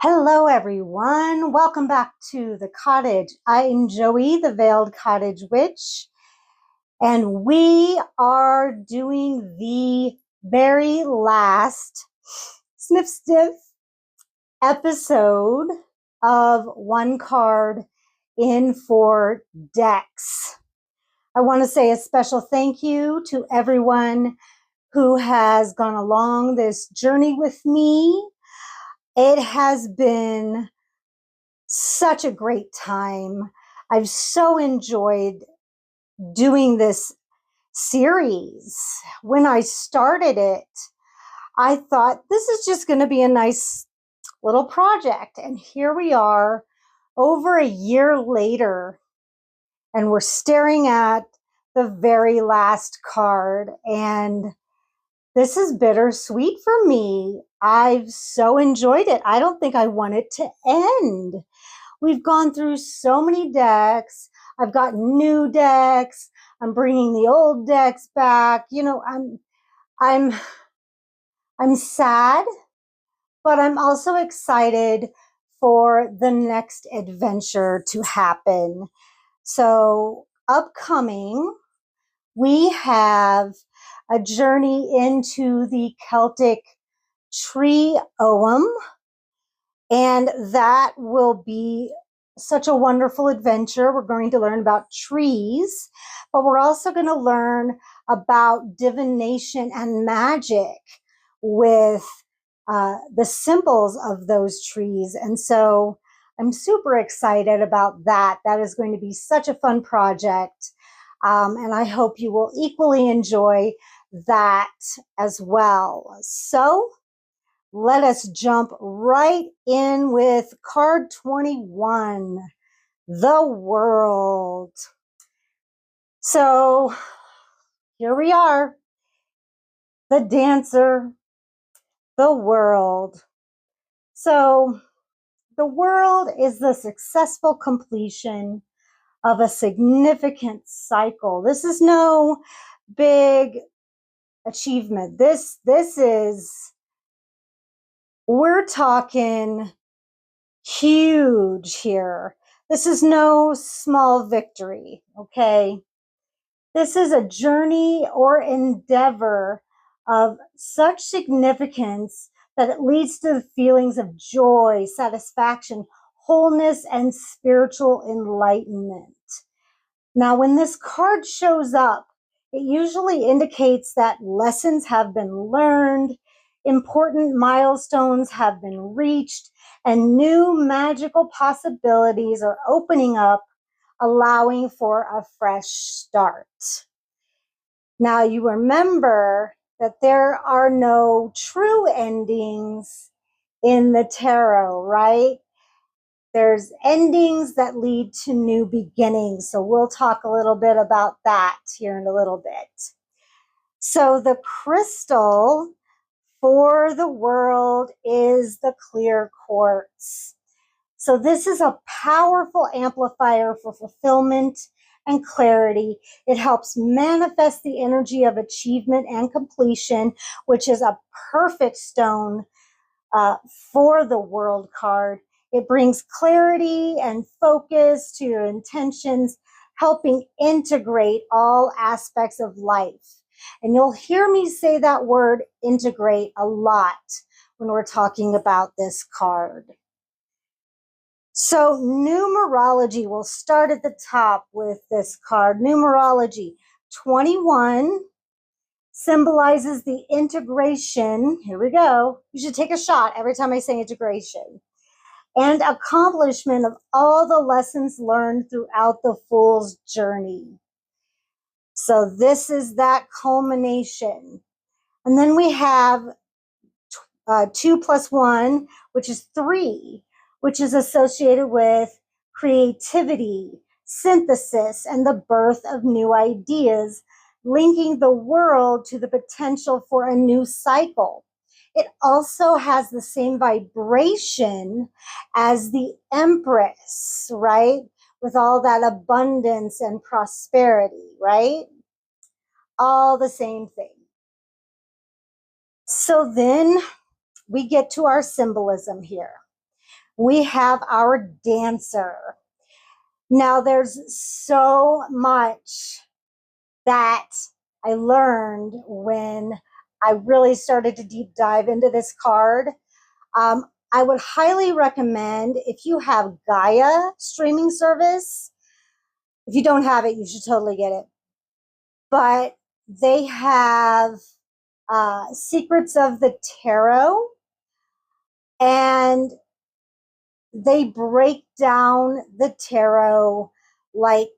Hello, everyone. Welcome back to the cottage. I'm Joey, the Veiled Cottage Witch, and we are doing the very last Sniff Stiff episode of One Card in 4 Decks. I want to say a special thank you to everyone who has gone along this journey with me. It has been such a great time. I've so enjoyed doing this series. When I started it, I thought this is just going to be a nice little project. And here we are over a year later, and we're staring at the very last card. And this is bittersweet for me. I've so enjoyed it. I don't think I want it to end. We've gone through so many decks. I've got new decks. I'm bringing the old decks back. You know, I'm sad, but I'm also excited for the next adventure to happen. So, upcoming, we have a journey into the Celtic tree ogham. And that will be such a wonderful adventure. We're going to learn about trees, but we're also going to learn about divination and magic with the symbols of those trees. And so I'm super excited about that. That is going to be such a fun project. And I hope you will equally enjoy that as well. So let us jump right in with card 21, the world. So here we are, the dancer, the world. So the world is the successful completion of a significant cycle. This is no big achievement. This is, we're talking huge here. This is no small victory, okay? This is a journey or endeavor of such significance that it leads to the feelings of joy, satisfaction, wholeness, and spiritual enlightenment. Now, when this card shows up, it usually indicates that lessons have been learned, important milestones have been reached, and new magical possibilities are opening up, allowing for a fresh start. Now, you remember that there are no true endings in the tarot, right? There's endings that lead to new beginnings. So we'll talk a little bit about that here in a little bit. So the crystal for the world is the clear quartz. So this is a powerful amplifier for fulfillment and clarity. It helps manifest the energy of achievement and completion, which is a perfect stone for the world card. It brings clarity and focus to your intentions, helping integrate all aspects of life. And you'll hear me say that word integrate a lot when we're talking about this card. So numerology, we'll start at the top with this card. Numerology 21 symbolizes the integration. Here we go. You should take a shot every time I say integration. And accomplishment of all the lessons learned throughout the Fool's journey. So this is that culmination. And then we have 2 plus 1, which is 3, which is associated with creativity, synthesis, and the birth of new ideas, linking the world to the potential for a new cycle. It also has the same vibration as the Empress, right? With all that abundance and prosperity, right? All the same thing. So then we get to our symbolism here. we have our dancer. Now, there's so much that I learned when I really started to deep dive into this card. I would highly recommend, if you have Gaia streaming service, if you don't have it, you should totally get it. But they have Secrets of the Tarot, and they break down the tarot like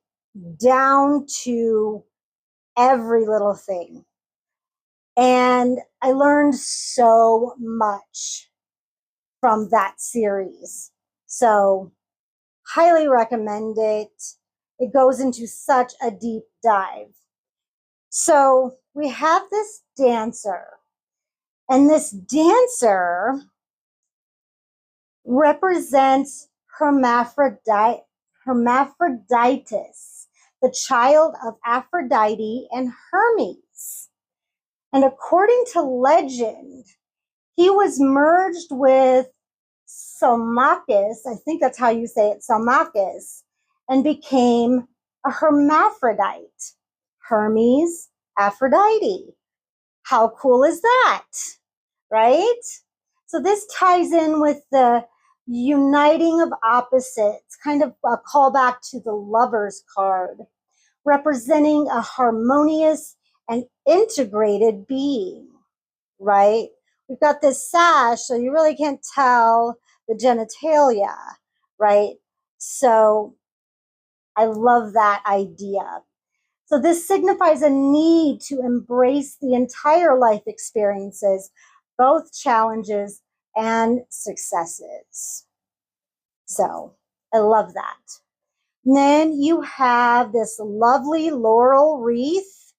down to every little thing. And I learned so much from that series. So, highly recommend it. It goes into such a deep dive. So, we have this dancer, and this dancer represents hermaphroditus, the child of Aphrodite and Hermes. And according to legend, he was merged with Salmachus, I think that's how you say it, Salmachus, and became a hermaphrodite. Hermes, Aphrodite. How cool is that? Right? So this ties in with the uniting of opposites, kind of a callback to the Lovers card, representing a harmonious and integrated being, right? We've got this sash, so you really can't tell the genitalia, right? So I love that idea. So this signifies a need to embrace the entire life experiences, both challenges and successes. So I love that. And then you have this lovely laurel wreath,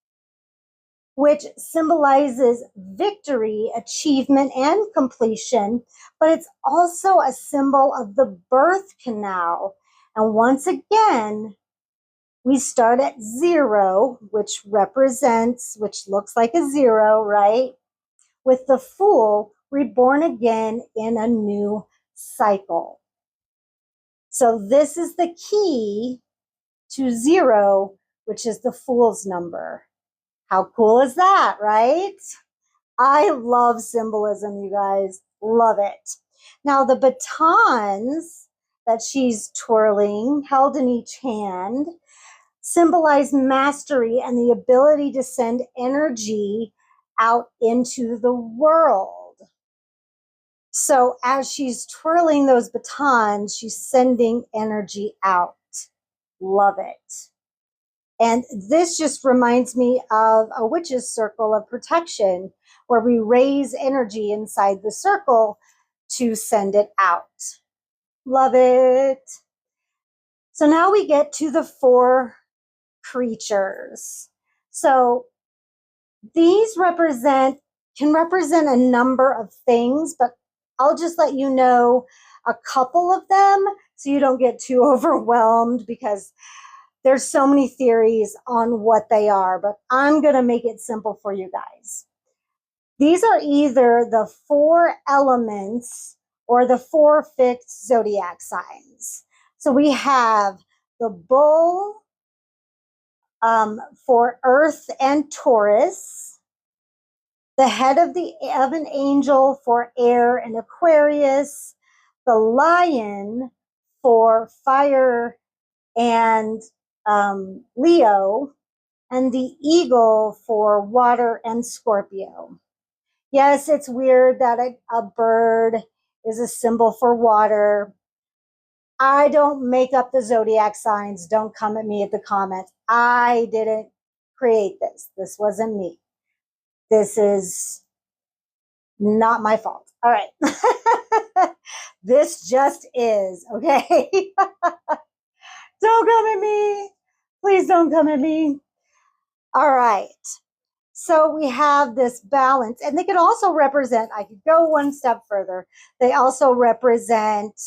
which symbolizes victory, achievement, and completion, but it's also a symbol of the birth canal. And once again, we start at 0, which looks like a 0, right? With the Fool, reborn again in a new cycle. So this is the key to 0, which is the Fool's number. How cool is that, right? I love symbolism, you guys. Love it. Now, the batons that she's twirling, held in each hand, symbolize mastery and the ability to send energy out into the world. So as she's twirling those batons, she's sending energy out. Love it. And this just reminds me of a witch's circle of protection, where we raise energy inside the circle to send it out. Love it. So now we get to the 4 creatures. So these can represent a number of things, but I'll just let you know a couple of them so you don't get too overwhelmed, because there's so many theories on what they are, but I'm going to make it simple for you guys. These are either the 4 elements or the 4 fixed zodiac signs. So we have the bull for Earth and Taurus, the head of an angel for Air and Aquarius, the lion for fire and Leo, and the eagle for water and Scorpio. Yes, it's weird that a bird is a symbol for water. I don't make up the zodiac signs. Don't come at me at the comments. I didn't create this. This wasn't me. This is not my fault. All right. This just is, okay? Don't come at me. Please don't come at me. All right. So we have this balance, and they could also represent, I could go one step further. They also represent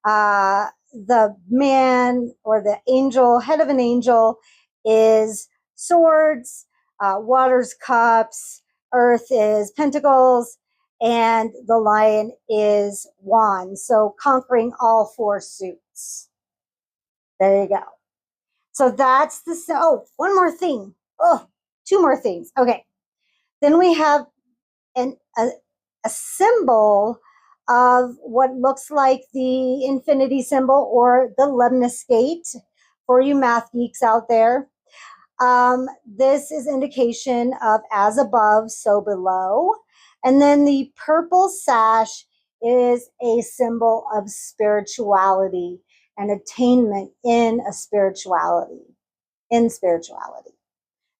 the man or the angel, head of an angel is swords, water's cups, earth is pentacles, and the lion is wands. So conquering all four suits. There you go. So that's the, oh, one more thing. Oh, two more things. Okay. Then we have a symbol of what looks like the infinity symbol or the lemniscate for you math geeks out there. This is indication of as above, so below. And then the purple sash is a symbol of spirituality and attainment in spirituality.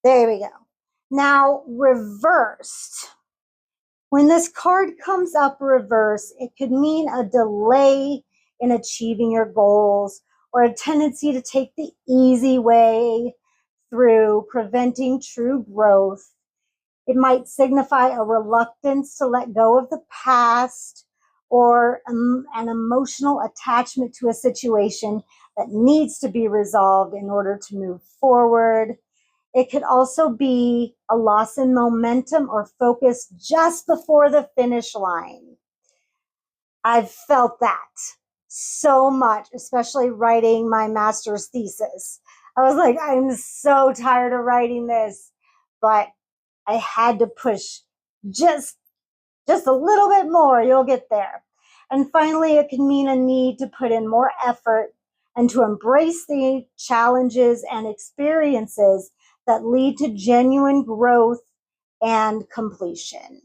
There we go. Now, reversed. When this card comes up reverse, it could mean a delay in achieving your goals or a tendency to take the easy way through, preventing true growth. It might signify a reluctance to let go of the past or an emotional attachment to a situation that needs to be resolved in order to move forward. It could also be a loss in momentum or focus just before the finish line. I've felt that so much, especially writing my master's thesis. I was like, I'm so tired of writing this, but I had to push just a little bit more. You'll get there. And finally, it can mean a need to put in more effort and to embrace the challenges and experiences that lead to genuine growth and completion.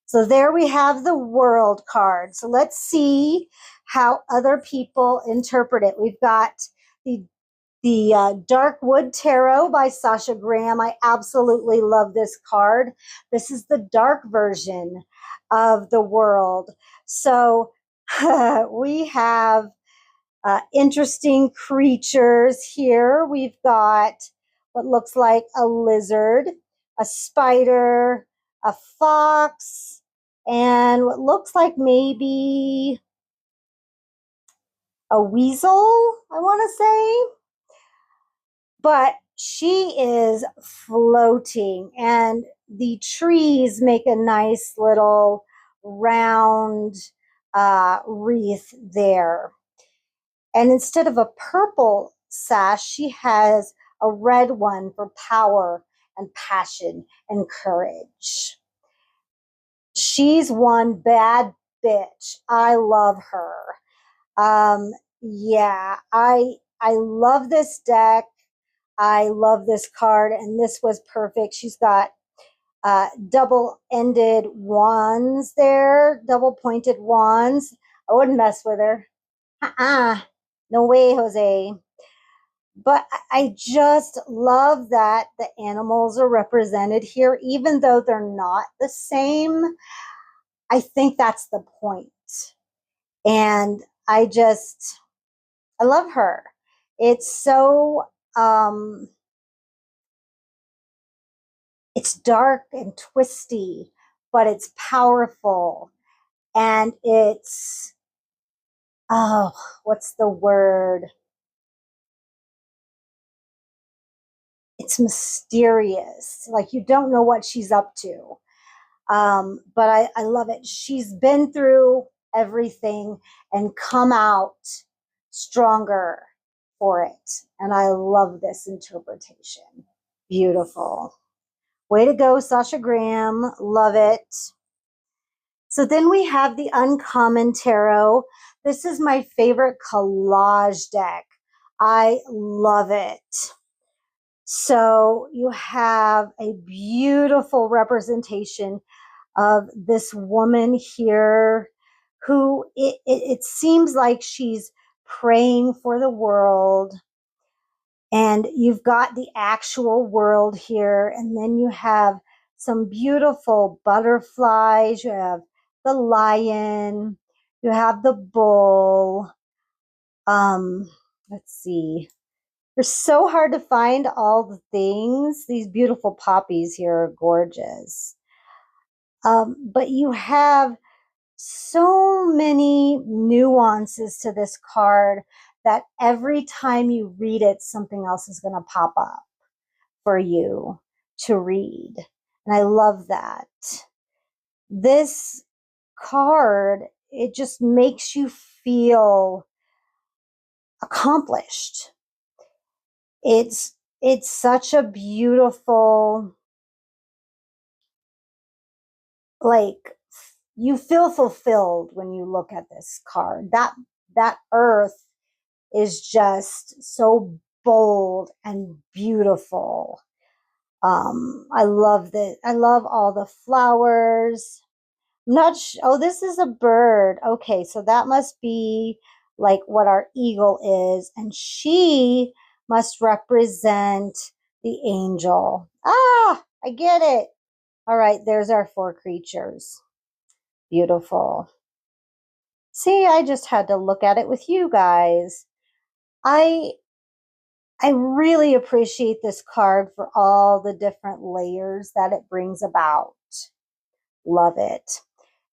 So there we have the world card. So let's see how other people interpret it. We've got the Dark Wood Tarot by Sasha Graham. I absolutely love this card. This is the dark version of the world. So we have interesting creatures here. We've got what looks like a lizard, a spider, a fox, and what looks like maybe a weasel, I want to say. But she is floating, and the trees make a nice little round wreath there. And instead of a purple sash, she has a red one for power and passion and courage. She's one bad bitch. I love her. Yeah, I love this deck. I love this card, and this was perfect. She's got double-ended wands there, double-pointed wands. I wouldn't mess with her. No way, Jose. But I just love that the animals are represented here, even though they're not the same. I think that's the point. And I love her. It's so, it's dark and twisty, but it's powerful. And it's, oh, what's the word? It's mysterious. Like you don't know what she's up to. But I love it. She's been through everything and come out stronger for it. And I love this interpretation. Beautiful. Way to go, Sasha Graham. Love it. So then we have the Uncommon Tarot. This is my favorite collage deck. I love it. So you have a beautiful representation of this woman here who it seems like she's praying for the world. And you've got the actual world here. And then you have some beautiful butterflies. You have the lion. You have the bull. Let's see. They're so hard to find all the things. These beautiful poppies here are gorgeous. But you have so many nuances to this card that every time you read it, something else is going to pop up for you to read. And I love that. This card, it just makes you feel accomplished. It's such a beautiful, like, you feel fulfilled when you look at this card. That earth is just so bold and beautiful. I love that. I love all the flowers. Oh, this is a bird. Okay, so that must be like what our eagle is, and she must represent the angel. Ah, I get it. All right, there's our four creatures. Beautiful. See, I just had to look at it with you guys. I really appreciate this card for all the different layers that it brings about. Love it.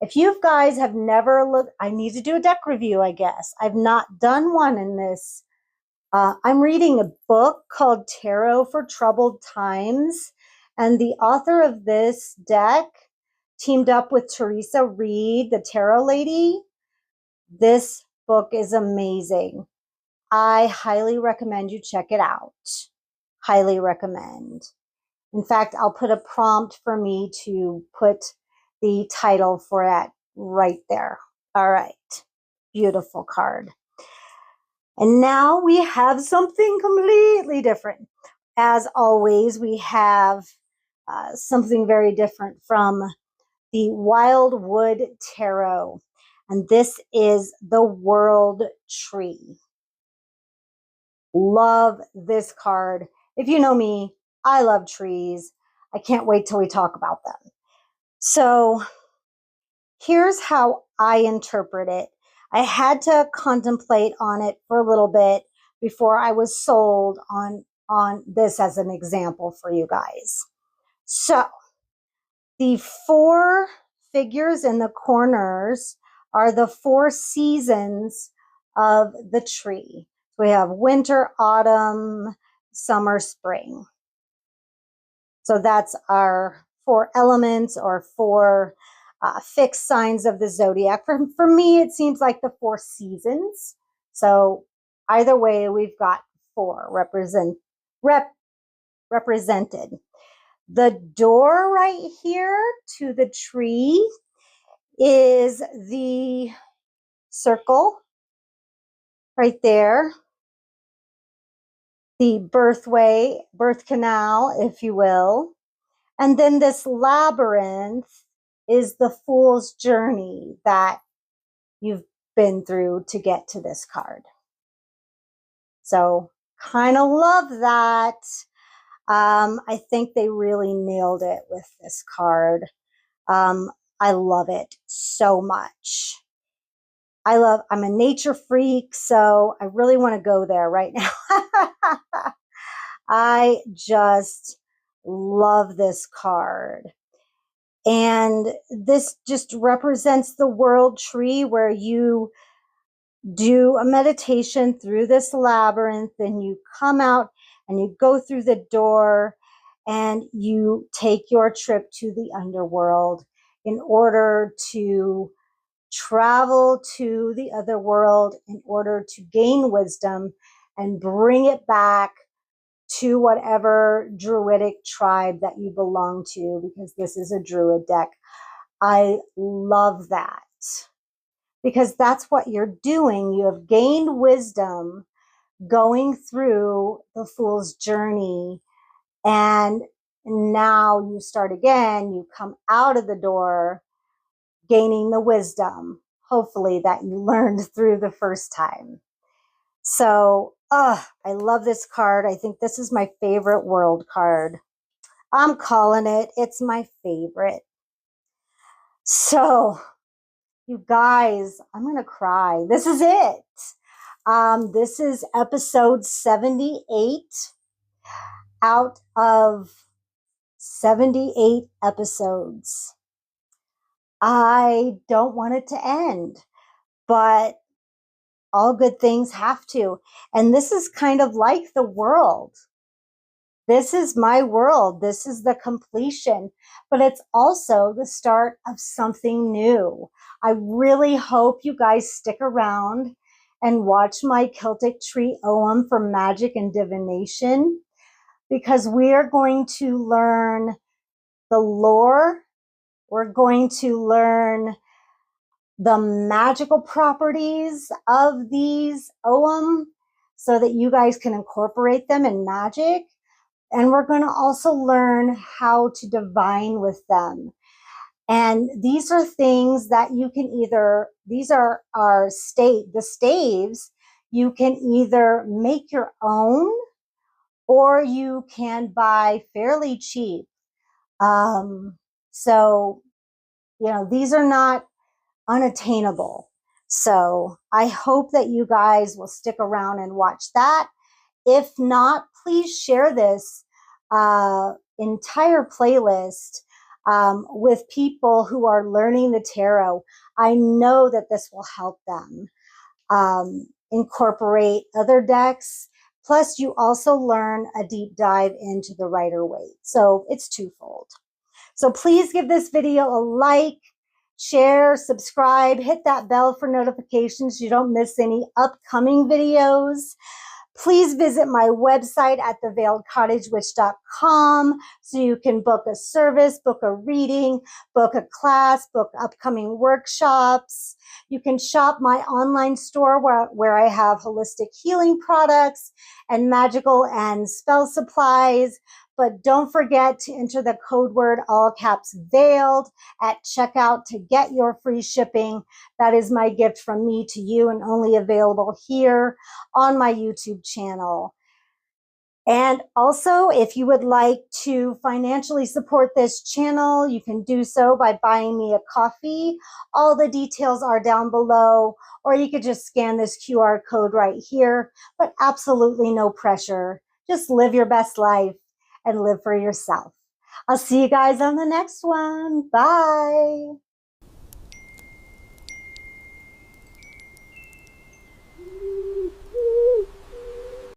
If you guys have never looked, I need to do a deck review, I guess. I've not done one in this. I'm reading a book called Tarot for Troubled Times, and the author of this deck teamed up with Teresa Reed, the tarot lady. This book is amazing. I highly recommend you check it out. Highly recommend. In fact, I'll put a prompt for me to put the title for it right there. All right. Beautiful card. And now we have something completely different. As always, we have something very different from the Wildwood Tarot. And this is the World Tree. Love this card. If you know me, I love trees. I can't wait till we talk about them. So here's how I interpret it. I had to contemplate on it for a little bit before I was sold on this as an example for you guys. So the four figures in the corners are the four seasons of the tree. We have winter, autumn, summer, spring. So that's our four elements or four fixed signs of the zodiac. For me, it seems like the four seasons. So either way, we've got four represented. The door right here to the tree is the circle right there. The birth canal, if you will. And then this labyrinth is the fool's journey that you've been through to get to this card. So kind of love that. I think they really nailed it with this card. I love it so much. I'm a nature freak, so I really want to go there right now. I just love this card. And this just represents the world tree where you do a meditation through this labyrinth, and you come out and you go through the door and you take your trip to the underworld in order to travel to the other world, in order to gain wisdom and bring it back to whatever druidic tribe that you belong to, because this is a druid deck. I love that, because that's what you're doing. You have gained wisdom going through the fool's journey, and now you start again. You come out of the door gaining the wisdom, hopefully, that you learned through the first time. So, I love this card. I think this is my favorite world card. I'm calling it. It's my favorite. So, you guys, I'm going to cry. This is it. This is episode 78 out of 78 episodes. I don't want it to end, but all good things have to. And this is kind of like the world. This is my world. This is the completion, but it's also the start of something new. I really hope you guys stick around and watch my Celtic Tree Ogham for magic and divination, because we are going to learn the lore. We're going to learn the magical properties of these Ogham so that you guys can incorporate them in magic. And we're going to also learn how to divine with them. And these are things that you can either, these are the staves, you can either make your own or you can buy fairly cheap. So, you know, these are not unattainable. So I hope that you guys will stick around and watch that. If not, please share this entire playlist with people who are learning the tarot. I know that this will help them incorporate other decks. Plus, you also learn a deep dive into the Rider-Waite. So it's twofold. So please give this video a like, share, subscribe, hit that bell for notifications so you don't miss any upcoming videos. Please visit my website at theveiledcottagewitch.com so you can book a service, book a reading, book a class, book upcoming workshops. You can shop my online store where I have holistic healing products and magical and spell supplies. But don't forget to enter the code word, all caps, veiled, at checkout to get your free shipping. That is my gift from me to you and only available here on my YouTube channel. And also, if you would like to financially support this channel, you can do so by buying me a coffee. All the details are down below, or you could just scan this QR code right here, but absolutely no pressure. Just live your best life and live for yourself. I'll see you guys on the next one. Bye.